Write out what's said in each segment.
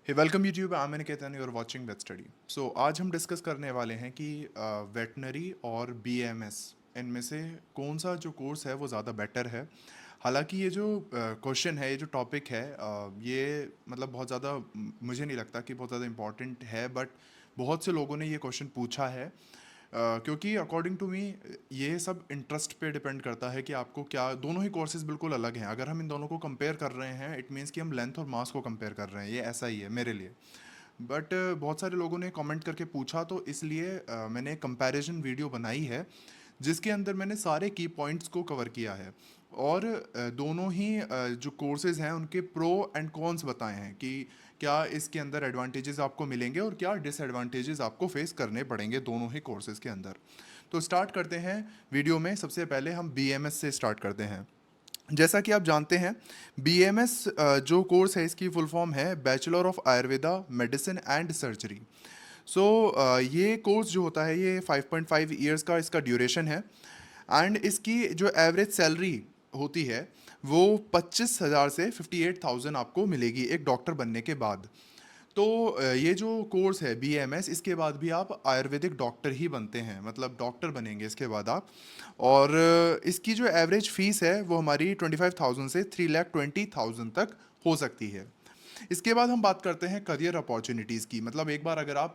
Hey welcome YouTube, I am Niketan, you are watching vet study. So आज हम discuss करने वाले हैं कि वेटनरी और बीएमएस इनमें से कौन सा जो कोर्स है वो ज़्यादा बेटर है। हालांकि ये जो क्वेश्चन है, ये जो टॉपिक है, ये मतलब बहुत ज़्यादा मुझे नहीं लगता कि बहुत ज़्यादा इम्पॉर्टेंट है, बट बहुत से लोगों ने ये क्वेश्चन पूछा है। क्योंकि अकॉर्डिंग टू मी ये सब इंटरेस्ट पे डिपेंड करता है कि आपको क्या, दोनों ही कोर्सेज बिल्कुल अलग हैं। अगर हम इन दोनों को कंपेयर कर रहे हैं, इट मीन्स कि हम लेंथ और मास को कंपेयर कर रहे हैं, ये ऐसा ही है मेरे लिए। बट बहुत सारे लोगों ने कमेंट करके पूछा, तो इसलिए मैंने कंपैरिजन वीडियो बनाई है जिसके अंदर मैंने सारे की पॉइंट्स को कवर किया है। और दोनों ही जो कोर्सेज हैं उनके प्रो एंड कॉन्स बताए हैं कि क्या इसके अंदर एडवांटेजेस आपको मिलेंगे और क्या डिसएडवांटेजेस आपको फेस करने पड़ेंगे दोनों ही कोर्सेज के अंदर। तो स्टार्ट करते हैं वीडियो में। सबसे पहले हम बीएमएस से स्टार्ट करते हैं। जैसा कि आप जानते हैं, बीएमएस जो कोर्स है इसकी फुल फॉर्म है bachelor of Ayurveda medicine and surgery. So ये कोर्स जो होता है ये 5.5 ईयर्स का इसका ड्यूरेशन है। एंड इसकी जो एवरेज सैलरी होती है वो 25,000 से 58,000 आपको मिलेगी एक डॉक्टर बनने के बाद। तो ये जो कोर्स है बीएमएस, इसके बाद भी आप आयुर्वेदिक डॉक्टर ही बनते हैं, मतलब डॉक्टर बनेंगे इसके बाद आप। और इसकी जो एवरेज फीस है वो हमारी 25,000 से 3,20,000 तक हो सकती है। इसके बाद हम बात करते हैं करियर अपॉर्चुनिटीज़ की। मतलब एक बार अगर आप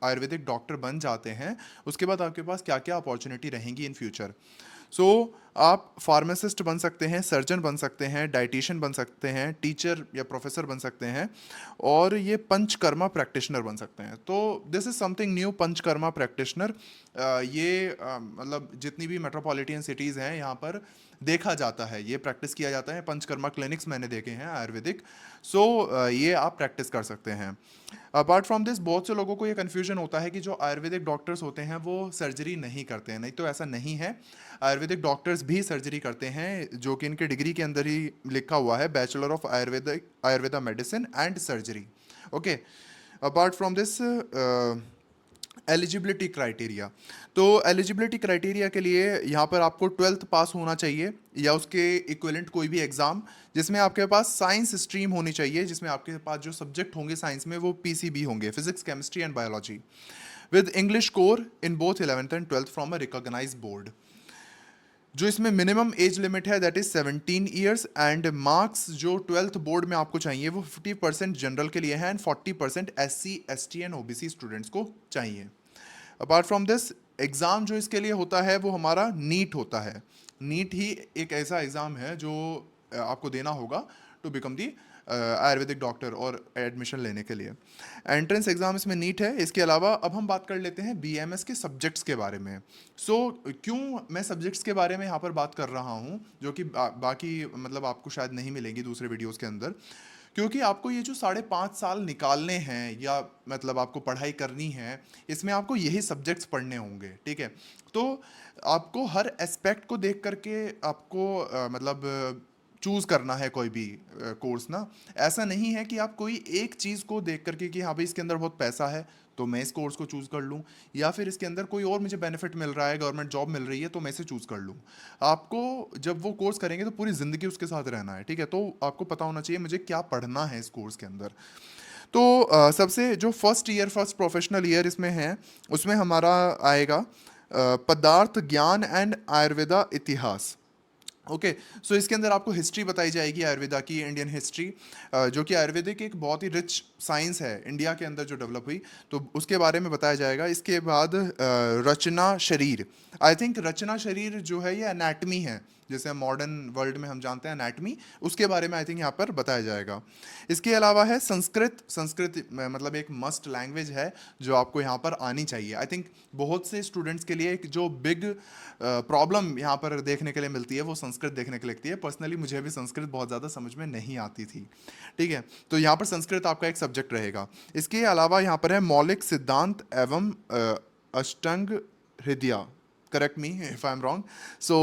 आयुर्वेदिक डॉक्टर बन जाते हैं, उसके बाद आपके पास क्या क्या अपॉर्चुनिटी रहेंगी इन फ्यूचर। सो आप फार्मासिस्ट बन सकते हैं, सर्जन बन सकते हैं, डाइटिशियन बन सकते हैं, टीचर या प्रोफेसर बन सकते हैं, और ये पंचकर्मा प्रैक्टिशनर बन सकते हैं। तो this is something new, panchakarma practitioner. ये मतलब जितनी भी मेट्रोपॉलिटन सिटीज़ हैं यहाँ पर देखा जाता है, ये प्रैक्टिस किया जाता है। पंचकर्मा क्लिनिक्स मैंने देखे हैं आयुर्वेदिक। सो ये आप प्रैक्टिस कर सकते हैं। अपार्ट फ्रॉम दिस, बहुत से लोगों को ये कन्फ्यूजन होता है कि जो आयुर्वेदिक डॉक्टर्स होते हैं वो सर्जरी नहीं करते हैं। नहीं, तो ऐसा नहीं है। आयुर्वेदिक डॉक्टर्स भी सर्जरी करते हैं, जो कि इनके डिग्री के अंदर ही लिखा हुआ है, bachelor of Ayurveda medicine and surgery. Okay. Apart from this, eligibility criteria. तो एलिजिबिलिटी क्राइटेरिया के लिए यहाँ पर आपको 12th पास होना चाहिए या उसके इक्विवेलेंट कोई भी एग्ज़ाम, जिसमें आपके पास साइंस स्ट्रीम होनी चाहिए, जिसमें आपके पास जो सब्जेक्ट होंगे साइंस में वो पीसीबी होंगे, physics chemistry and biology, with English core in both 11th and 12th from a recognised board. जो इसमें मिनिमम एज लिमिट है that is 17 years, and marks जो 12th बोर्ड में आपको चाहिए वो 50% जनरल के लिए है and 40% SC ST and OBC students को चाहिए। अपार्ट फ्रॉम दिस, एग्ज़ाम जो इसके लिए होता है वो हमारा नीट होता है। नीट ही एक ऐसा एग्ज़ाम है जो आपको देना होगा to become the Ayurvedic doctor और एडमिशन लेने के लिए। एंट्रेंस एग्ज़ाम इसमें नीट है। इसके अलावा अब हम बात कर लेते हैं बीएमएस के सब्जेक्ट्स के बारे में। क्यों मैं सब्जेक्ट्स के बारे में यहाँ पर बात कर रहा हूँ, जो कि बाकी मतलब आपको शायद नहीं मिलेंगी दूसरे वीडियोज़ के अंदर। क्योंकि आपको ये जो 5.5 साल निकालने हैं या मतलब आपको पढ़ाई करनी है, इसमें आपको यही सब्जेक्ट्स पढ़ने होंगे, ठीक है। तो आपको हर एस्पेक्ट को देख करके आपको मतलब चूज़ करना है कोई भी कोर्स ना। ऐसा नहीं है कि आप कोई एक चीज़ को देख करके कि हाँ भाई इसके अंदर बहुत पैसा है तो मैं इस कोर्स को चूज़ कर लूँ, या फिर इसके अंदर कोई और मुझे बेनिफिट मिल रहा है, गवर्नमेंट जॉब मिल रही है तो मैं इसे चूज़ कर लूँ। आपको जब वो कोर्स करेंगे तो पूरी ज़िंदगी उसके साथ रहना है, ठीक है। तो आपको पता होना चाहिए मुझे क्या पढ़ना है इस कोर्स के अंदर। तो सबसे जो फर्स्ट प्रोफेशनल ईयर इसमें है, उसमें हमारा आएगा पदार्थ ज्ञान एंड आयुर्वेदा इतिहास। ओके। सो इसके अंदर आपको हिस्ट्री बताई जाएगी आयुर्वेदा की, इंडियन हिस्ट्री, जो कि आयुर्वेदिक एक बहुत ही रिच साइंस है इंडिया के अंदर जो डेवलप हुई, तो उसके बारे में बताया जाएगा। इसके बाद रचना शरीर। आई थिंक रचना शरीर जो है ये एनाटमी है, जैसे मॉडर्न वर्ल्ड में हम जानते हैं एनाटमी, उसके बारे में आई थिंक यहाँ पर बताया जाएगा। इसके अलावा है संस्कृत। संस्कृत मतलब एक मस्ट लैंग्वेज है जो आपको यहाँ पर आनी चाहिए। आई थिंक बहुत से स्टूडेंट्स के लिए एक जो बिग प्रॉब्लम यहाँ पर देखने के लिए मिलती है वो संस्कृत देखने के लिए लगती है। पर्सनली मुझे भी संस्कृत बहुत ज़्यादा समझ में नहीं आती थी, ठीक है। तो यहाँ पर संस्कृत आपका एक सब्जेक्ट रहेगा। इसके अलावा यहाँ पर है मौलिक सिद्धांत एवं Ashtanga Hridaya, correct me if I am wrong. So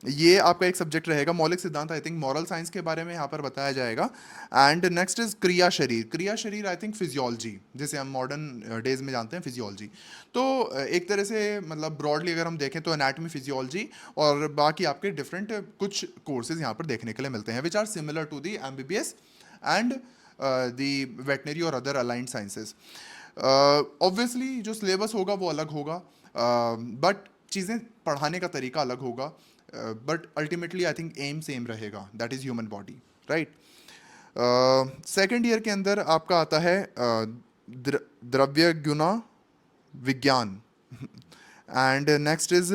ये आपका एक सब्जेक्ट रहेगा, मौलिक सिद्धांत। आई थिंक मॉरल साइंस के बारे में यहाँ पर बताया जाएगा। एंड नेक्स्ट इज क्रिया शरीर। क्रिया शरीर आई थिंक फिजियोलॉजी, जिसे हम मॉडर्न डेज में जानते हैं फिजियोलॉजी। तो एक तरह से मतलब ब्रॉडली अगर हम देखें तो एनाटमी, फिजियोलॉजी और बाकी आपके डिफरेंट कुछ कोर्सेज यहाँ पर देखने के लिए मिलते हैं which are similar to the MBBS and the veterinary और अदर अलाइंड साइंसेज। ऑब्वियसली जो सिलेबस होगा वो अलग होगा, बट चीज़ें पढ़ाने का तरीका अलग होगा, but ultimately I think aim same रहेगा, that is human body, right. Second year के अंदर आपका आता है द्रव्य गुना विज्ञान, एंड नेक्स्ट इज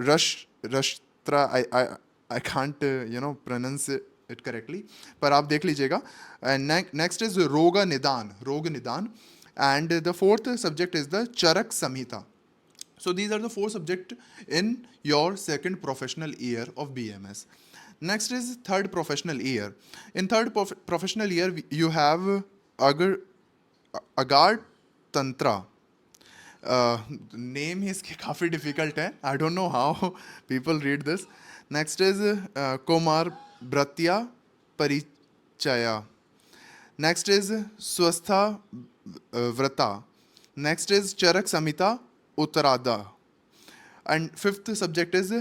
रश रश्त्रा, I can't pronounce it correctly, पर आप देख लीजिएगा। एंड नेक्स्ट इज रोग निदान, and the fourth subject is the Charak Samhita. So these are the four subjects in your second professional year of BMS. Next is third professional year. In third professional year, you have Agar Agard Tantra. Name ही इसके काफ़ी difficult है. I don't know how people read this. Next is Komar Bratya Parichaya. Next is Swastha Vrata. Next is Charak Samhita Uttarada. And fifth subject is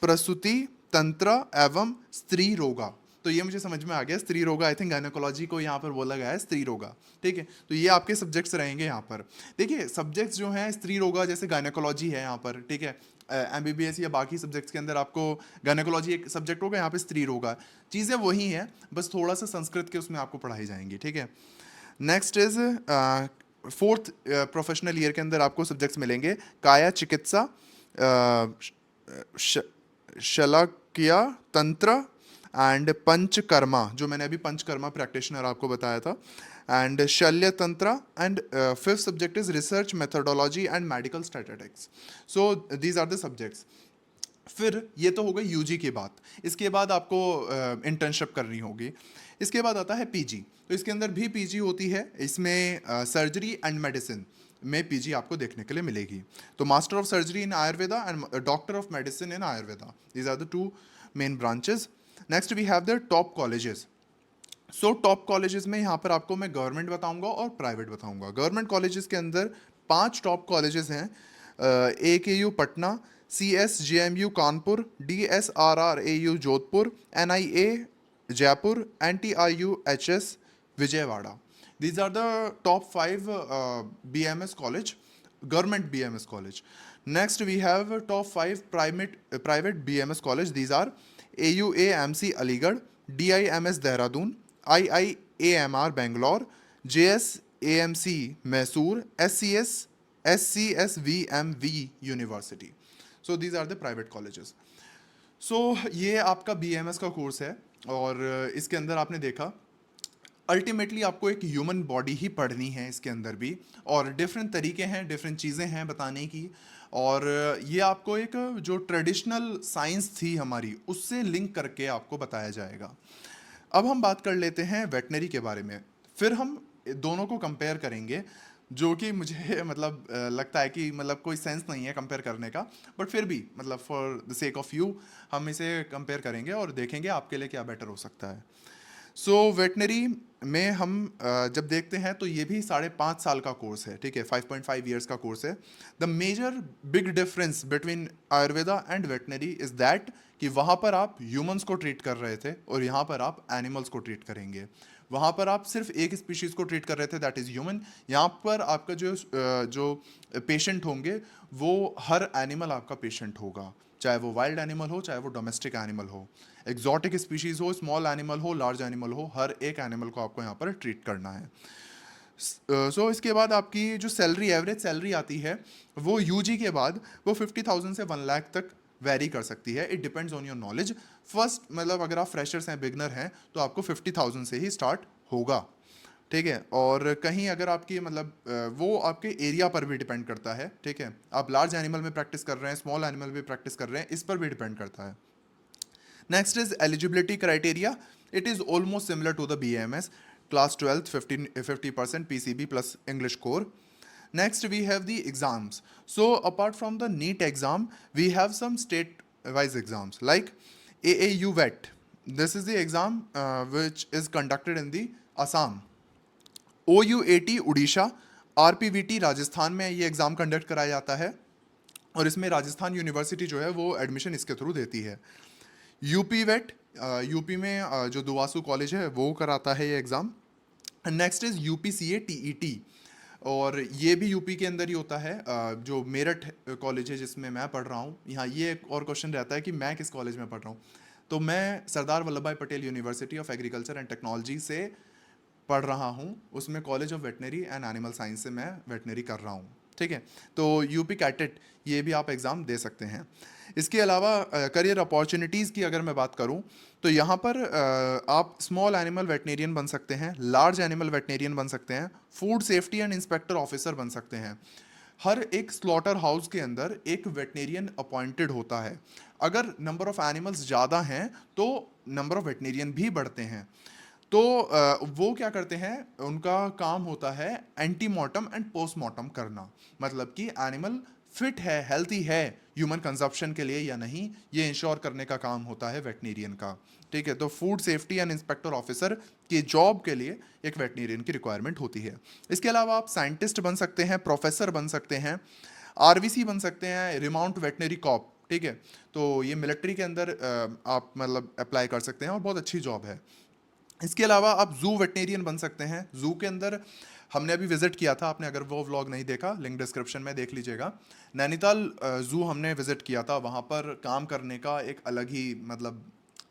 प्रसूति तंत्र एवं स्त्री रोगा। तो ये मुझे समझ में आ गया, स्त्री रोगा, आई थिंक गायनेकोलॉजी को यहाँ पर बोला गया है स्त्री रोगा, ठीक है। तो ये आपके सब्जेक्ट्स रहेंगे यहाँ पर। देखिए सब्जेक्ट्स जो हैं स्त्री रोगा, जैसे गायनेकोलॉजी है यहाँ पर, ठीक है, एमबीबीएस या बाकी सब्जेक्ट्स के अंदर आपको गायनेकोलॉजी एक सब्जेक्ट होगा, यहाँ पे स्त्री रोगा, चीज़ें वही हैं, बस थोड़ा सा संस्कृत के उसमें आपको पढ़ाई जाएंगी, ठीक है। Next is fourth professional year के अंदर आपको सब्जेक्ट्स मिलेंगे काया चिकित्सा, शलाकिया तंत्र एंड पंचकर्मा, जो मैंने अभी पंचकर्मा प्रैक्टिशनर आपको बताया था, and Shalya Tantra, and fifth subject is research methodology and medical statistics. So these are the subjects. फिर ये तो हो गई यूजी की बात, इसके बाद आपको इंटर्नशिप करनी होगी। इसके बाद आता है पीजी, तो इसके अंदर भी पीजी होती है, इसमें सर्जरी एंड मेडिसिन में पीजी आपको देखने के लिए मिलेगी। तो master of surgery in Ayurveda and doctor of medicine in Ayurveda, these are the two main branches. Next we have the top colleges. So top colleges में यहाँ पर आपको मैं गवर्नमेंट बताऊंगा और प्राइवेट बताऊंगा। गवर्नमेंट कॉलेजेस के अंदर 5 टॉप कॉलेजेस हैं, AKU Patna, CSJMU Kanpur, DSRRAU Jodhpur, NIA Jaipur, NTIUHS Vijayawada. These are the top 5 BMS college, government BMS college. Next we have top 5 private BMS college. These are AUAMC Aligarh, DIMS Dehradun, IIAMR Bangalore, JSAMC Mysore, SCSVMV University. So these are the private colleges. So ये आपका BMS का course है, और इसके अंदर आपने देखा ultimately आपको एक ह्यूमन बॉडी ही पढ़नी है इसके अंदर भी, और डिफरेंट तरीके हैं, डिफरेंट चीज़ें हैं बताने की, और ये आपको एक जो ट्रेडिशनल साइंस थी हमारी उससे लिंक करके आपको बताया जाएगा। अब हम बात कर लेते हैं वेटनरी के बारे में, फिर हम दोनों को कंपेयर करेंगे, जो कि मुझे मतलब लगता है कि मतलब कोई सेंस नहीं है कंपेयर करने का, बट फिर भी मतलब for the sake of you हम इसे कंपेयर करेंगे और देखेंगे आपके लिए क्या बेटर हो सकता है। सो वेटनरी में हम जब देखते हैं तो ये भी 5.5 साल का कोर्स है, ठीक है, 5.5 ईयर्स का कोर्स है। The major big difference between Ayurveda and veterinary is that कि वहाँ पर आप ह्यूमंस को ट्रीट कर रहे थे और यहाँ पर आप एनिमल्स को ट्रीट करेंगे। वहाँ पर आप सिर्फ एक स्पीशीज़ को ट्रीट कर रहे थे, दैट इज़ ह्यूमन। यहाँ पर आपका जो पेशेंट होंगे वो हर एनिमल आपका पेशेंट होगा, चाहे वो वाइल्ड एनिमल हो, चाहे वो डोमेस्टिक एनिमल हो, एक्जॉटिक स्पीशीज़ हो, स्मॉल एनिमल हो, लार्ज एनिमल हो, हर एक एनिमल को आपको यहाँ पर ट्रीट करना है। सो इसके बाद आपकी जो सैलरी, एवरेज सैलरी आती है वो यूजी के बाद वो 50,000 से 1 लाख तक वेरी कर सकती है। It depends on your knowledge. First मतलब अगर आप फ्रेशर्स हैं, बिगनर हैं, तो आपको 50,000 से ही स्टार्ट होगा, ठीक है। और कहीं अगर आपकी मतलब वो आपके एरिया पर भी डिपेंड करता है, ठीक है, आप लार्ज एनिमल में प्रैक्टिस कर रहे हैं, स्मॉल एनिमल में प्रैक्टिस कर रहे हैं, इस पर भी डिपेंड करता है। Next is eligibility criteria. It is almost similar to the BAMS, class 12th 50% PCB plus English core. Next we have the exams. So apart from the NEET exam, we have some state-wise exams like AAU VET. This is the exam which is conducted in the Assam. OUAT Orissa, RPVT Rajasthan में ये exam conduct कराया जाता है, और इसमें Rajasthan university जो है वो एडमिशन इसके थ्रू देती है। यूपी वेट, यूपी में जो दुवासू कॉलेज है वो कराता है ये exam. Next is UPCA TET, और ये भी यूपी के अंदर ही होता है। जो मेरठ कॉलेज है जिसमें मैं पढ़ रहा हूँ, यहाँ ये एक और क्वेश्चन रहता है कि मैं किस कॉलेज में पढ़ रहा हूँ। तो मैं सरदार वल्लभ भाई Patel university of agriculture and technology से पढ़ रहा हूँ, उसमें college of veterinary and animal science से मैं वेटनरी कर रहा हूँ। ठीक है, तो यूपी कैटेट ये भी आप एग्ज़ाम दे सकते हैं। इसके अलावा करियर अपॉर्चुनिटीज़ की अगर मैं बात करूँ, तो यहाँ पर आप स्मॉल एनिमल वेटनेरियन बन सकते हैं, लार्ज एनिमल वेटनेरियन बन सकते हैं, food safety and inspector officer बन सकते हैं। हर एक स्लॉटर हाउस के अंदर एक वेटनेरियन अपॉइंटेड होता है। अगर नंबर ऑफ एनिमल्स ज़्यादा हैं तो नंबर ऑफ वेटनेरियन भी बढ़ते हैं। तो वो क्या करते हैं, उनका काम होता है एंटीमॉर्टम एंड पोस्टमॉर्टम करना, मतलब कि एनिमल फिट है, हेल्थी है ह्यूमन कंजप्शन के लिए या नहीं, ये इंश्योर करने का काम होता है वेटनेरियन का। ठीक है, तो food safety and inspector officer की जॉब के लिए एक वेटनेरियन की रिक्वायरमेंट होती है। इसके अलावा आप साइंटिस्ट बन सकते हैं, प्रोफेसर बन सकते हैं, आरवीसी बन सकते हैं, रिमाउंट वेटनरी कॉप। ठीक है, तो ये मिलिट्री के अंदर आप मतलब अप्लाई कर सकते हैं और बहुत अच्छी जॉब है। इसके अलावा आप जू वेटनेरियन बन सकते हैं। जू के अंदर हमने अभी विजिट किया था, आपने अगर वो व्लॉग नहीं देखा लिंक डिस्क्रिप्शन में देख लीजिएगा। नैनीताल जू हमने विजिट किया था, वहाँ पर काम करने का एक अलग ही मतलब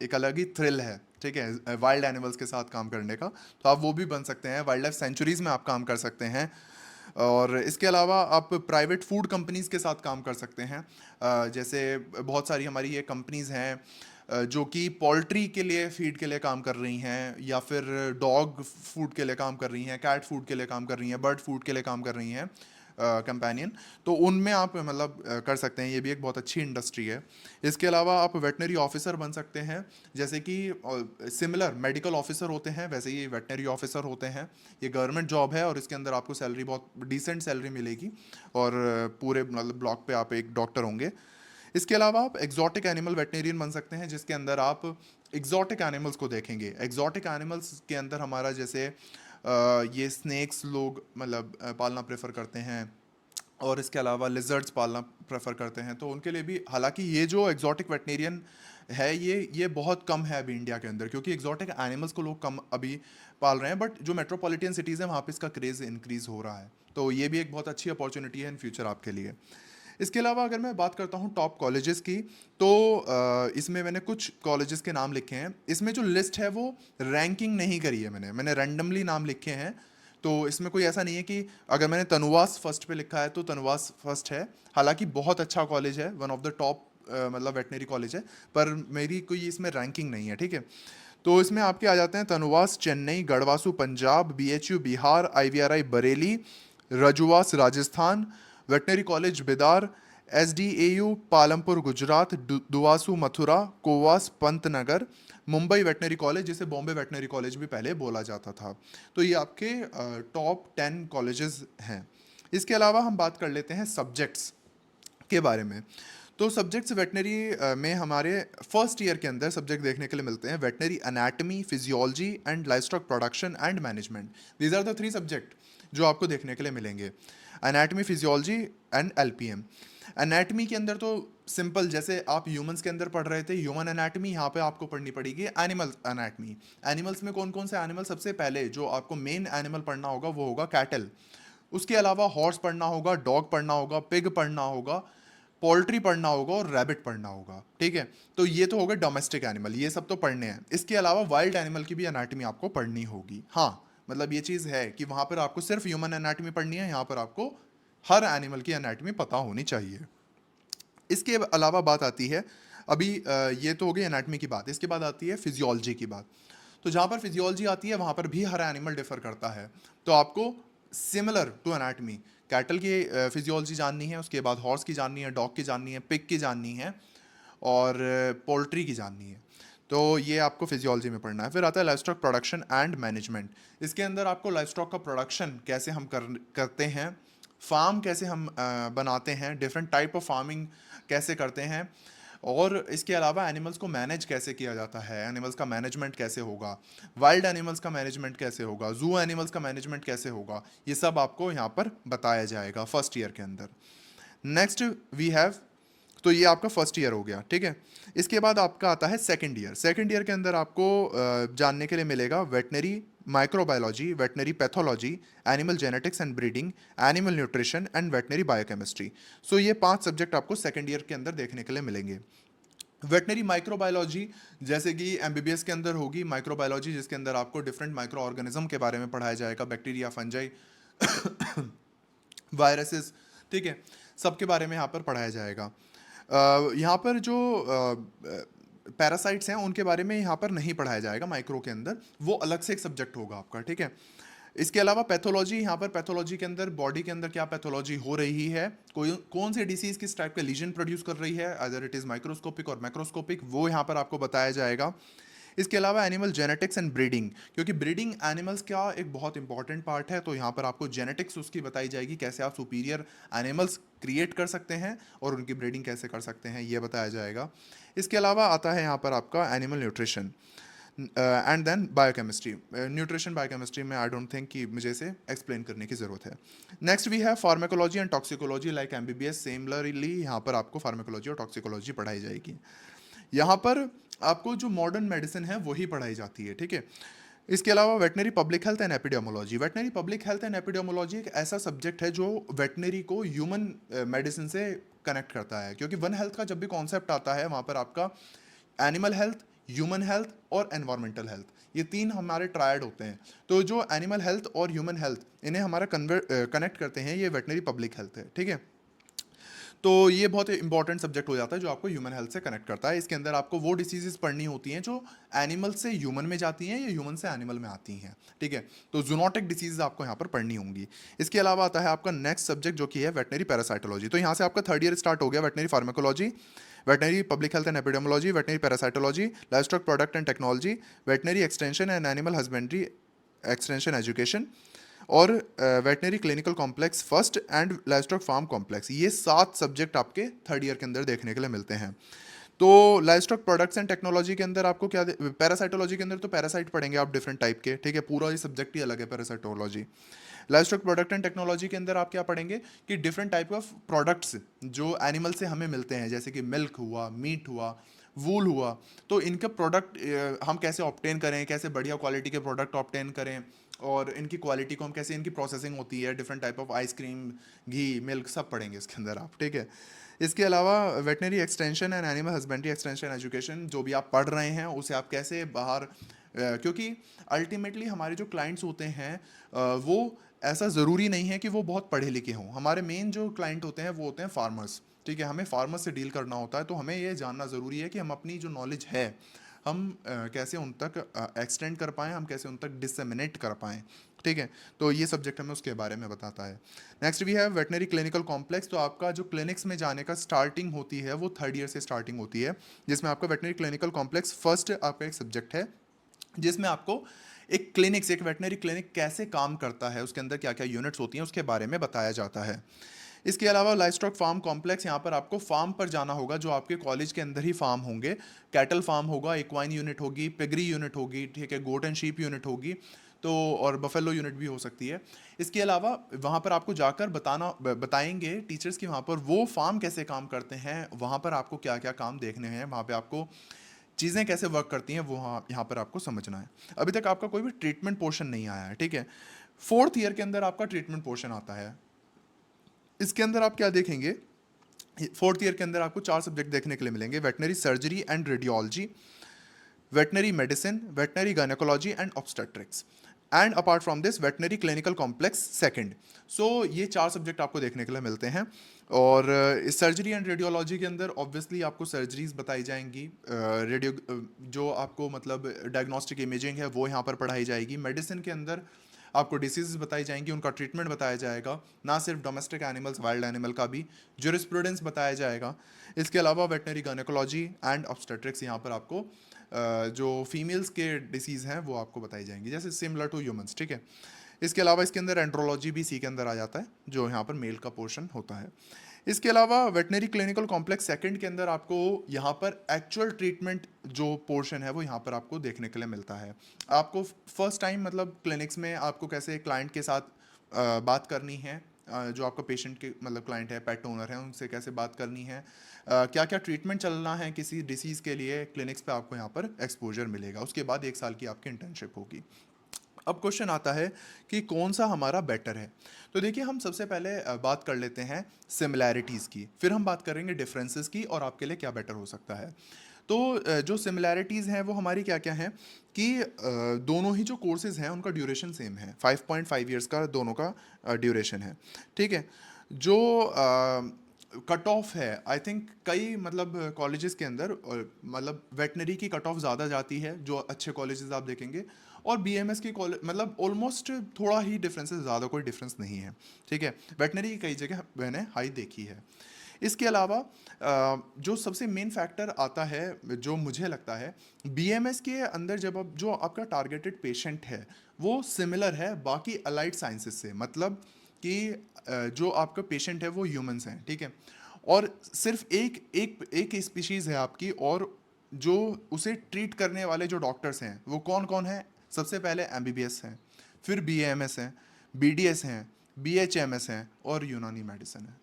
एक अलग ही थ्रिल है। ठीक है, वाइल्ड एनिमल्स के साथ काम करने का, तो आप वो भी बन सकते हैं। वाइल्ड लाइफ सेंचुरीज में आप काम कर सकते हैं। और इसके अलावा आप प्राइवेट फूड कंपनीज के साथ काम कर सकते हैं। जैसे बहुत सारी हमारी ये कंपनीज हैं जो कि पोल्ट्री के लिए फीड के लिए काम कर रही हैं, या फिर डॉग फूड के लिए काम कर रही हैं, कैट फूड के लिए काम कर रही हैं, बर्ड फूड के लिए काम कर रही हैं, कंपेनियन। तो उनमें आप मतलब कर सकते हैं, ये भी एक बहुत अच्छी इंडस्ट्री है। इसके अलावा आप वेटनरी ऑफिसर बन सकते हैं, जैसे कि सिमिलर मेडिकल ऑफिसर होते हैं वैसे ही वेटनरी ऑफिसर होते हैं। ये गवर्नमेंट जॉब है और इसके अंदर आपको सैलरी बहुत डिसेंट सैलरी मिलेगी, और पूरे मतलब ब्लॉक पे आप एक डॉक्टर होंगे। इसके अलावा आप एग्जॉटिक एनिमल वेटनेरियन बन सकते हैं, जिसके अंदर आप एग्जॉटिक एनिमल्स को देखेंगे। एग्जॉटिक एनिमल्स के अंदर हमारा जैसे ये स्नेक्स लोग मतलब पालना प्रेफर करते हैं, और इसके अलावा लिजर्ड्स पालना प्रेफर करते हैं। तो उनके लिए भी, हालांकि ये जो एग्जॉटिक वेटनेरियन है ये बहुत कम है अभी इंडिया के अंदर, क्योंकि एग्जॉटिक एनिमल्स को लोग कम अभी पाल रहे हैं, बट जो मेट्रोपॉलिटन सिटीज़ हैं वहाँ पे इसका क्रेज़ इंक्रीज़ हो रहा है। तो ये भी एक बहुत अच्छी अपॉर्चुनिटी है इन फ्यूचर आपके लिए। इसके अलावा अगर मैं बात करता हूँ टॉप कॉलेजेस की, तो इसमें मैंने कुछ कॉलेजेस के नाम लिखे हैं। इसमें जो लिस्ट है वो रैंकिंग नहीं करी है, मैंने रैंडमली नाम लिखे हैं। तो इसमें कोई ऐसा नहीं है कि अगर मैंने तनुवास फर्स्ट पे लिखा है तो तनुवास फर्स्ट है। हालांकि बहुत अच्छा कॉलेज है, वन ऑफ द टॉप मतलब वेटनरी कॉलेज है, पर मेरी कोई इसमें रैंकिंग नहीं है। ठीक है, तो इसमें आपके आ जाते हैं TANUVAS Chennai, GADVASU Punjab, BHU Bihar, IVRI Bareilly, RAJUVAS Rajasthan, veterinary college Bidar, SDAU Palampur Gujarat, DUVASU Mathura, COVAS Pantnagar, Mumbai veterinary college जिसे बॉम्बे वेटनरी कॉलेज भी पहले बोला जाता था। तो ये आपके टॉप 10 कॉलेजेस हैं। इसके अलावा हम बात कर लेते हैं सब्जेक्ट्स के बारे में। तो सब्जेक्ट्स वेटनरी में हमारे फर्स्ट ईयर के अंदर सब्जेक्ट देखने के लिए मिलते हैं: veterinary anatomy, physiology and livestock production and management. These are the 3 subject जो आपको देखने के लिए मिलेंगे: anatomy, physiology and LPM. Anatomy के अंदर तो सिंपल, जैसे आप ह्यूमंस के अंदर पढ़ रहे थे ह्यूमन एनाटमी, यहाँ पे आपको पढ़नी पड़ेगी एनिमल एनाटमी। एनिमल्स में कौन कौन से एनिमल, सबसे पहले जो आपको मेन एनिमल पढ़ना होगा वो होगा कैटल। उसके अलावा हॉर्स पढ़ना होगा, डॉग पढ़ना होगा, पिग पढ़ना होगा, पोल्ट्री पढ़ना होगा और रैबिट पढ़ना होगा। ठीक है, तो ये तो हो गए डोमेस्टिक एनिमल, ये सब तो पढ़ने हैं। इसके अलावा वाइल्ड एनिमल की भी एनाटमी आपको पढ़नी होगी। हाँ, मतलब ये चीज़ है कि वहाँ पर आपको सिर्फ ह्यूमन एनाटमी पढ़नी है, यहाँ पर आपको हर एनिमल की एनाटमी पता होनी चाहिए। इसके अलावा बात आती है अभी ये तो हो गई एनाटमी की बात, इसके बाद आती है फिजियोलॉजी की बात। तो जहाँ पर फिजियोलॉजी आती है वहाँ पर भी हर एनिमल डिफर करता है, तो आपको सिमिलर टू एनाटमी कैटल की फिजियोलॉजी जाननी है, उसके बाद हॉर्स की जाननी है, डॉग की जाननी है, पिग की जाननी है, और पोल्ट्री की जाननी है। तो ये आपको फिजियोलॉजी में पढ़ना है। फिर आता है लाइवस्टॉक प्रोडक्शन एंड मैनेजमेंट। इसके अंदर आपको लाइवस्टॉक का प्रोडक्शन कैसे हम करते हैं, फार्म कैसे हम बनाते हैं, डिफरेंट टाइप ऑफ फार्मिंग कैसे करते हैं, और इसके अलावा एनिमल्स को मैनेज कैसे किया जाता है, एनिमल्स का मैनेजमेंट कैसे होगा, वाइल्ड एनिमल्स का मैनेजमेंट कैसे होगा, जू एनिमल्स का मैनेजमेंट कैसे होगा, ये सब आपको यहाँ पर बताया जाएगा फर्स्ट ईयर के अंदर। नेक्स्ट वी हैव तो ये आपका फर्स्ट ईयर हो गया, ठीक है। इसके बाद आपका आता है सेकंड ईयर। सेकंड ईयर के अंदर आपको जानने के लिए मिलेगा veterinary microbiology, veterinary pathology, animal genetics and breeding, animal nutrition and veterinary biochemistry. So ये 5 सब्जेक्ट आपको सेकंड ईयर के अंदर देखने के लिए मिलेंगे। वेटनरी माइक्रोबायोलॉजी जैसे कि एमबीबीएस के अंदर होगी माइक्रोबायोलॉजी, जिसके अंदर आपको डिफरेंट माइक्रो ऑर्गेनिज्म के बारे में पढ़ाया जाएगा, बैक्टीरिया, फंजाई, वायरसेस, ठीक है, सबके बारे में यहाँ पर पढ़ाया जाएगा। यहाँ पर जो पैरासाइट्स हैं उनके बारे में यहाँ पर नहीं पढ़ाया जाएगा माइक्रो के अंदर, वो अलग से एक सब्जेक्ट होगा आपका, ठीक है। इसके अलावा पैथोलॉजी, यहाँ पर पैथोलॉजी के अंदर बॉडी के अंदर क्या पैथोलॉजी हो रही है, कोई कौन से डिसीज किस टाइप का लीजन प्रोड्यूस कर रही है, अदर इट इज़ माइक्रोस्कोपिक और मैक्रोस्कोपिक, वो यहाँ पर आपको बताया जाएगा। इसके अलावा एनिमल जेनेटिक्स एंड ब्रीडिंग, क्योंकि ब्रीडिंग एनिमल्स का एक बहुत इंपॉर्टेंट पार्ट है, तो यहाँ पर आपको जेनेटिक्स उसकी बताई जाएगी, कैसे आप सुपीरियर एनिमल्स क्रिएट कर सकते हैं और उनकी ब्रीडिंग कैसे कर सकते हैं, ये बताया जाएगा। इसके अलावा आता है यहाँ पर आपका animal nutrition and then biochemistry. Nutrition biochemistry में आई डोंट थिंक कि मुझे इसे एक्सप्लेन करने की ज़रूरत है। नेक्स्ट वी है pharmacology and toxicology, like MBBS similarly यहाँ पर आपको फार्माकोलॉजी और टॉक्सिकोलॉजी पढ़ाई जाएगी। यहाँ पर आपको जो मॉडर्न मेडिसिन है वही पढ़ाई जाती है, ठीक है। इसके अलावा veterinary public health and epidemiology. Veterinary public health and epidemiology एक ऐसा सब्जेक्ट है जो वेटनरी को ह्यूमन मेडिसिन से कनेक्ट करता है, क्योंकि वन हेल्थ का जब भी कॉन्सेप्ट आता है वहाँ पर आपका एनिमल हेल्थ, ह्यूमन हेल्थ और एनवायरमेंटल हेल्थ, ये 3 हमारे ट्रायड होते हैं। तो जो एनिमल हेल्थ और ह्यूमन हेल्थ इन्हें हमारा कनेक्ट करते हैं, ये वेटनरी पब्लिक हेल्थ है, ठीक है। तो ये बहुत इंपॉर्टेंट सब्जेक्ट हो जाता है जो आपको ह्यूमन हेल्थ से कनेक्ट करता है। इसके अंदर आपको वो डिसीजेस पढ़नी होती हैं जो एनिमल से ह्यूमन में जाती हैं या ह्यूमन से एनिमल में आती हैं, ठीक है। तो जूनोटिक डिसीज आपको यहाँ पर पढ़नी होंगी। इसके अलावा आता है आपका नेक्स्ट सब्जेक्ट जो कि है वेटनरी पैरासाइटोलॉजी। तो यहाँ से आपका थर्ड ईयर स्टार्ट हो गया। Veterinary pharmacology, veterinary public health and epidemiology, veterinary parasitology, livestock product and technology, veterinary extension and animal husbandry extension education और veterinary clinical complex first and livestock farm complex. ये 7 subject आपके third year के अंदर देखने के लिए मिलते हैं। तो लाइवस्टॉक प्रोडक्ट्स एंड टेक्नोलॉजी के अंदर आपको क्या, पैरासाइटोलॉजी के अंदर तो पैरासाइट पढ़ेंगे आप डिफरेंट टाइप के, ठीक है, पूरा ये सब्जेक्ट ही अलग है parasitology. Livestock product and technology के अंदर आप क्या पढ़ेंगे कि डिफरेंट टाइप ऑफ प्रोडक्ट्स जो एनिमल से हमें मिलते हैं, जैसे कि मिल्क हुआ, मीट हुआ, वूल हुआ, तो इनके प्रोडक्ट हम कैसे ऑब्टेन करें, कैसे बढ़िया क्वालिटी के प्रोडक्ट ऑब्टेन करें, और इनकी क्वालिटी को हम कैसे, इनकी प्रोसेसिंग होती है, different type of ice cream, ghee, milk, सब पढ़ेंगे इसके अंदर आप, ठीक है। इसके अलावा veterinary extension and animal husbandry extension education, जो भी आप पढ़ रहे हैं उसे आप कैसे बाहर क्योंकि अल्टीमेटली हमारे जो क्लाइंट्स होते हैं वो ऐसा ज़रूरी नहीं है कि वो बहुत पढ़े लिखे हों। हमारे मेन जो क्लाइंट होते हैं वो होते हैं फार्मर्स, ठीक है। हमें फार्मर्स से डील करना होता है, तो हमें ये जानना ज़रूरी है कि हम अपनी जो नॉलेज है हम कैसे उन तक एक्सटेंड कर पाएँ, हम कैसे उन तक डिसमिनेट कर पाएँ, ठीक है। तो ये सब्जेक्ट हमें उसके बारे में बताता है। नेक्स्ट भी है वेटनरी क्लिनिकल कॉम्प्लेक्स। तो आपका जो क्लिनिक्स में जाने का स्टार्टिंग होती है वो थर्ड ईयर से स्टार्टिंग होती है, जिसमें आपका वेटनरी क्लिनिकल कॉम्प्लेक्स फर्स्ट आपका एक सब्जेक्ट है, जिसमें आपको एक क्लिनिक्स, एक वेटनरी क्लिनिक कैसे काम करता है, उसके अंदर क्या क्या यूनिट्स होती हैं, उसके बारे में बताया जाता है। इसके अलावा लाइवस्टॉक फार्म कॉम्प्लेक्स, यहाँ पर आपको फार्म पर जाना होगा, जो आपके कॉलेज के अंदर ही फार्म होंगे। कैटल फार्म होगा, इक्वाइन यूनिट होगी, पिगरी यूनिट होगी, ठीक है, गोट एंड शीप यूनिट होगी, तो और बफेलो यूनिट भी हो सकती है। इसके अलावा वहाँ पर आपको जाकर बताएंगे टीचर्स कि वहाँ पर वो फार्म कैसे काम करते हैं, वहाँ पर आपको क्या क्या काम देखने हैं, वहाँ पर आपको चीज़ें कैसे वर्क करती हैं, वो यहाँ पर आपको समझना है। अभी तक आपका कोई भी ट्रीटमेंट पोर्शन नहीं आया है, ठीक है। फोर्थ ईयर के अंदर आपका ट्रीटमेंट पोर्शन आता है। इसके अंदर आप क्या देखेंगे, फोर्थ ईयर के अंदर आपको 4 सब्जेक्ट देखने के लिए मिलेंगे। Veterinary surgery and radiology, veterinary medicine, veterinary gynaecology and obstetrics, and apart from this veterinary clinical complex second. So ये 4 सब्जेक्ट आपको देखने के लिए मिलते हैं। और इस सर्जरी एंड रेडियोलॉजी के अंदर ऑब्वियसली आपको सर्जरीज बताई जाएंगी, रेडियो जो आपको मतलब डायग्नोस्टिक इमेजिंग है वो यहाँ पर पढ़ाई जाएगी। मेडिसिन के अंदर आपको डिसीज़ बताई जाएंगी, उनका ट्रीटमेंट बताया जाएगा, ना सिर्फ डोमेस्टिक एनिमल्स, वाइल्ड एनिमल का भी ज्यूरिस्प्रूडेंस बताया जाएगा। इसके अलावा वेटनरी गायनेकोलॉजी एंड ऑब्स्टेट्रिक्स, यहाँ पर आपको जो फीमेल्स के डिसीज़ हैं वो आपको बताई जाएंगी, जैसे सिमिलर टू ह्यूमंस, ठीक है। इसके अलावा इसके अंदर एंड्रोलॉजी भी सी के अंदर आ जाता है, जो यहाँ पर मेल का पोर्शन होता है। इसके अलावा वेटनरी क्लिनिकल कॉम्प्लेक्स सेकंड के अंदर आपको यहाँ पर एक्चुअल ट्रीटमेंट जो पोर्शन है वो यहाँ पर आपको देखने के लिए मिलता है। आपको फर्स्ट टाइम मतलब क्लिनिक्स में आपको कैसे क्लाइंट के साथ बात करनी है, जो आपका पेशेंट के मतलब क्लाइंट है, पेट ओनर है, उनसे कैसे बात करनी है, क्या क्या ट्रीटमेंट चलना है किसी डिसीज़ के लिए, क्लिनिक्स पे आपको यहाँ पर एक्सपोजर मिलेगा। उसके बाद 1 साल की आपकी इंटर्नशिप होगी। अब क्वेश्चन आता है कि कौन सा हमारा बेटर है। तो देखिए, हम सबसे पहले बात कर लेते हैं सिमिलैरिटीज़ की, फिर हम बात करेंगे डिफरेंसेस की और आपके लिए क्या बेटर हो सकता है। तो जो सिमिलैरिटीज़ हैं वो हमारी क्या क्या हैं कि दोनों ही जो कोर्सेज़ हैं उनका ड्यूरेशन सेम है, 5.5 ईयर्स का दोनों का ड्यूरेशन है। ठीक है। जो कट ऑफ है, आई थिंक कई मतलब कॉलेजेस के अंदर मतलब वेटनरी की कट ऑफ ज़्यादा जाती है, जो अच्छे कॉलेजेस आप देखेंगे, और बीएमएस की कॉलेज मतलब ऑलमोस्ट थोड़ा ही डिफरेंस है, ज़्यादा कोई डिफरेंस नहीं है। ठीक है। वेटनरी की कई जगह मैंने हाई देखी है। इसके अलावा जो सबसे मेन फैक्टर आता है जो मुझे लगता है, बीएमएस के अंदर जब अब जो आपका टारगेटेड पेशेंट है वो सिमिलर है बाकी अलाइड साइंसेज से, मतलब कि जो आपका पेशेंट है वो ह्यूमंस हैं। ठीक है। और सिर्फ एक एक एक स्पीशीज़ है आपकी, और जो उसे ट्रीट करने वाले जो डॉक्टर्स हैं वो कौन कौन हैं? सबसे पहले एमबीबीएस हैं, फिर बीएएमएस हैं, बीडीएस हैं, बीएचएमएस हैं और यूनानी मेडिसिन है।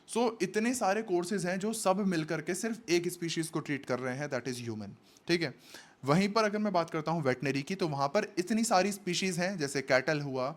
सो इतने सारे कोर्सेज हैं जो सब मिलकर के सिर्फ एक स्पीशीज़ को ट्रीट कर रहे हैं, दैट इज़ ह्यूमन। ठीक है। वहीं पर अगर मैं बात करता हूँ वेटनरी की, तो वहाँ पर इतनी सारी स्पीशीज़ हैं, जैसे कैटल हुआ,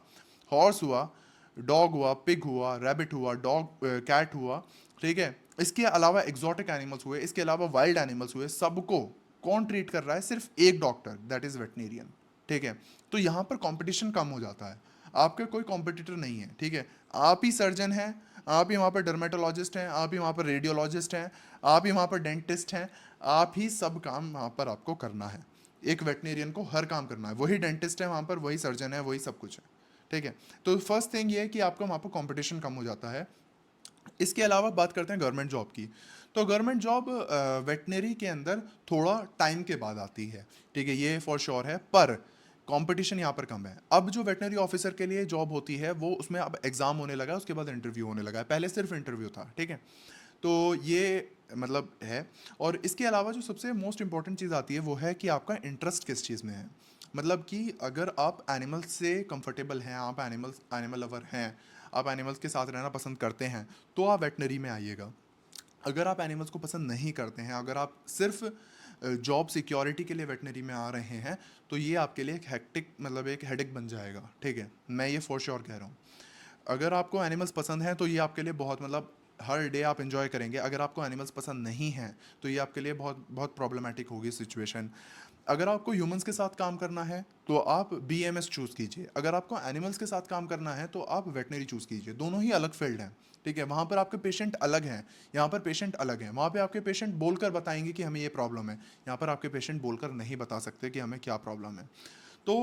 हॉर्स हुआ, डॉग हुआ, पिग हुआ, रैबिट हुआ, डॉग कैट हुआ। ठीक है। इसके अलावा एग्जॉटिक एनिमल्स हुए, इसके अलावा वाइल्ड एनिमल्स हुए, सबको कौन ट्रीट कर रहा है? सिर्फ एक डॉक्टर, दैट इज़ वेटनेरियन। ठीक है। तो यहाँ पर कंपटीशन कम हो जाता है, आपके कोई कॉम्पिटिटर नहीं है। ठीक है। आप ही सर्जन हैं, आप ही वहाँ पर डर्मेटोलॉजिस्ट हैं, आप ही वहाँ पर रेडियोलॉजिस्ट हैं, आप ही वहाँ पर डेंटिस्ट हैं, आप ही सब काम वहाँ पर आपको करना है। एक वेटनेरियन को हर काम करना है, वही डेंटिस्ट है वहाँ पर, वही सर्जन है, वही सब कुछ है। ठीक है। तो फर्स्ट थिंग ये है कि आपका वहाँ पर कॉम्पिटिशन कम हो जाता है। इसके अलावा बात करते हैं गवर्नमेंट जॉब की। तो गवर्नमेंट जॉब वेटनरी के अंदर थोड़ा टाइम के बाद आती है। ठीक है, ये फॉर श्योर है, पर कंपटीशन यहाँ पर कम है। अब जो वेटनरी ऑफिसर के लिए जॉब होती है वो उसमें अब एग्ज़ाम होने लगा है, उसके बाद इंटरव्यू होने लगा है, पहले सिर्फ इंटरव्यू था। ठीक है। तो ये मतलब है। और इसके अलावा जो सबसे मोस्ट इंपॉर्टेंट चीज़ आती है वो है कि आपका इंटरेस्ट किस चीज़ में है। मतलब कि अगर आप एनिमल्स से कंफर्टेबल हैं, आप एनिमल लवर हैं, आप एनिमल्स के साथ रहना पसंद करते हैं, तो आप वेटनरी में आइएगा। अगर आप एनिमल्स को पसंद नहीं करते हैं, अगर आप सिर्फ जॉब सिक्योरिटी के लिए वेटनरी में आ रहे हैं, तो ये आपके लिए एक हेक्टिक मतलब एक हेडेक बन जाएगा। ठीक है, मैं ये फॉर श्योर कह रहा हूँ। अगर आपको एनिमल्स पसंद हैं तो ये आपके लिए बहुत मतलब हर डे आप एंजॉय करेंगे। अगर आपको एनिमल्स पसंद नहीं हैं तो ये आपके लिए बहुत बहुत प्रॉब्लमेटिक होगी सिचुएशन। अगर आपको ह्यूमंस के साथ काम करना है तो आप बीएमएस चूज़ कीजिए, अगर आपको एनिमल्स के साथ काम करना है तो आप वेटनरी चूज़ कीजिए। दोनों ही अलग फील्ड हैं। ठीक है। वहाँ पर आपके पेशेंट अलग हैं, यहाँ पर पेशेंट अलग हैं। वहाँ पे आपके पेशेंट बोलकर बताएंगे कि हमें ये प्रॉब्लम है, यहाँ पर आपके पेशेंट बोलकर नहीं बता सकते कि हमें क्या प्रॉब्लम है। तो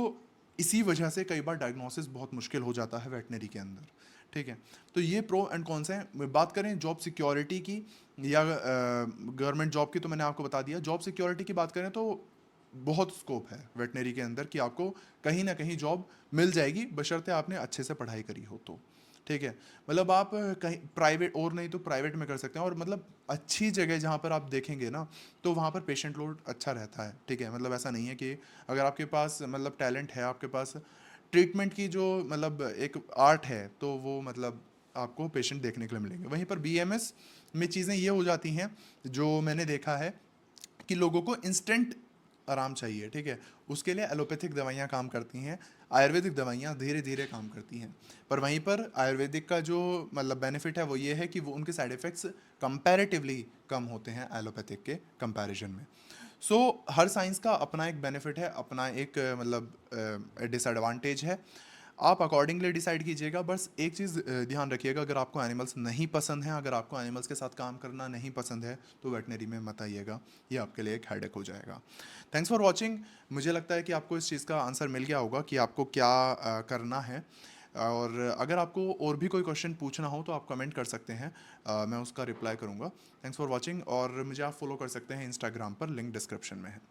इसी वजह से कई बार डायग्नोसिस बहुत मुश्किल हो जाता है वेटनरी के अंदर। ठीक है। तो ये प्रो एंड कॉन्स हैं। बात करें जॉब सिक्योरिटी की या गवर्नमेंट जॉब की, तो मैंने आपको बता दिया। जॉब सिक्योरिटी की बात करें तो बहुत स्कोप है वेटनरी के अंदर कि आपको कहीं ना कहीं जॉब मिल जाएगी, बशर्ते आपने अच्छे से पढ़ाई करी हो तो। ठीक है। मतलब आप कहीं प्राइवेट और नहीं तो प्राइवेट में कर सकते हैं, और मतलब अच्छी जगह जहाँ पर आप देखेंगे ना, तो वहाँ पर पेशेंट लोड अच्छा रहता है। ठीक है। मतलब ऐसा नहीं है कि अगर आपके पास मतलब टैलेंट है, आपके पास ट्रीटमेंट की जो मतलब एक आर्ट है, तो वो मतलब आपको पेशेंट देखने के लिए मिलेंगे। वहीं पर बीएमएस में चीज़ें ये हो जाती हैं, जो मैंने देखा है कि लोगों को इंस्टेंट आराम चाहिए। ठीक है। उसके लिए एलोपैथिक दवाइयाँ काम करती हैं, आयुर्वेदिक दवाइयाँ धीरे धीरे काम करती हैं। पर वहीं पर आयुर्वेदिक का जो मतलब बेनिफिट है वो ये है कि वो उनके साइड इफ़ेक्ट्स कंपैरेटिवली कम होते हैं एलोपैथिक के कंपैरिजन में। सो हर साइंस का अपना एक बेनिफिट है, अपना एक मतलब डिसएडवांटेज है। आप अकॉर्डिंगली डिसाइड कीजिएगा। बस एक चीज़ ध्यान रखिएगा, अगर आपको एनिमल्स नहीं पसंद हैं, अगर आपको एनिमल्स के साथ काम करना नहीं पसंद है, तो वेटनरी में मत आइएगा, ये आपके लिए एक हेडेक हो जाएगा। Thanks for watching. मुझे लगता है कि आपको इस चीज़ का आंसर मिल गया होगा कि आपको क्या करना है। और अगर आपको और भी कोई क्वेश्चन पूछना हो तो आप कमेंट कर सकते हैं, मैं उसका रिप्लाई करूँगा। थैंक्स फॉर वॉचिंग, और मुझे आप फॉलो कर सकते हैं इंस्टाग्राम पर, लिंक डिस्क्रिप्शन में है।